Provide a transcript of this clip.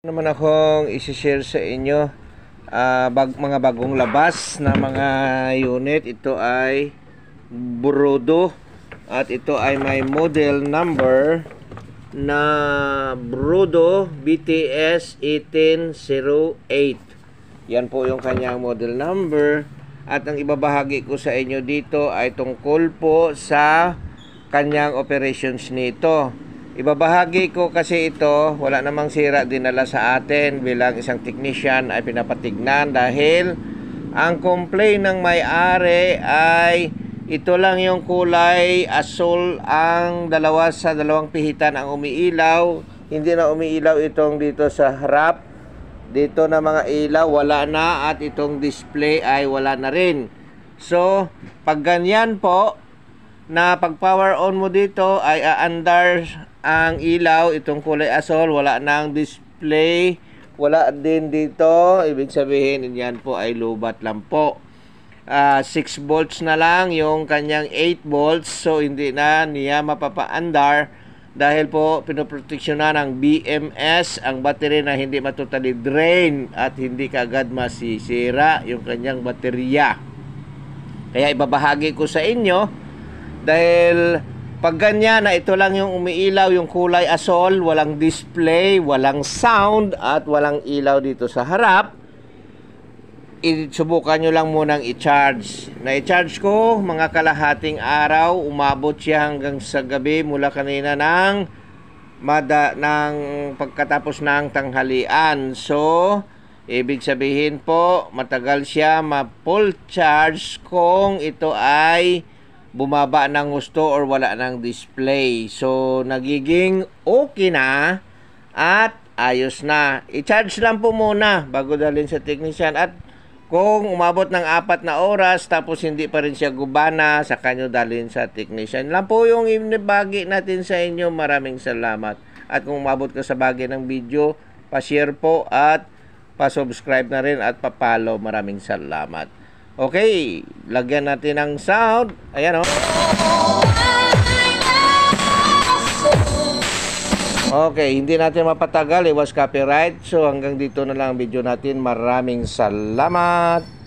Naman akong isi-share sa inyo mga bagong labas na mga unit. Ito ay Brodo at ito ay may model number na Brodo BTS 1808. Yan po yung kanyang model number, at ang ibabahagi ko sa inyo dito ay tungkol po sa kanyang operations nito. Ibabahagi ko kasi ito, wala namang sira dinala sa atin. Bilang isang technician ay pinapatignan dahil ang complaint ng may-ari ay ito lang yung kulay asul, ang dalawang pihitan ang umiilaw. Hindi na umiilaw itong dito sa harap. Dito na mga ilaw wala na, at itong display ay wala na rin. So pag ganyan po na pag power on mo dito ay aandar ang ilaw, itong kulay asol, wala na ang display, wala din dito. Ibig sabihin yan po ay lubat lang po. 6 volts na lang yung kanyang 8 volts, so hindi na niya mapapaandar dahil po pinoproteksyonan ng BMS ang battery na hindi matotally drain at hindi kaagad masisira yung kanyang baterya. Kaya ibabahagi ko sa inyo dahil pag ganyan na ito lang yung umiilaw, yung kulay asol, walang display, walang sound, at walang ilaw dito sa harap, subukan nyo lang munang i-charge. Na-i-charge ko mga kalahating araw, umabot siya hanggang sa gabi mula kanina ng pagkatapos ng tanghalian. So ibig sabihin po, matagal siya ma-full charge kung ito ay bumaba ng gusto or wala ng display. So nagiging okay na at ayos na. I-charge lang po muna bago dalhin sa technician, at kung umabot ng 4 na oras tapos hindi pa rin siya gumana, sa kanyo dalhin sa technician. Lang po yung ibagi natin sa inyo. Maraming salamat. At kung umabot ka sa bagay ng video, pa-share po at pa-subscribe na rin at pa-follow. Maraming salamat. Okay, lagyan natin ng sound. Ayan o. Okay, hindi natin mapatagal. Iwas copyright. So hanggang dito na lang ang video natin. Maraming salamat.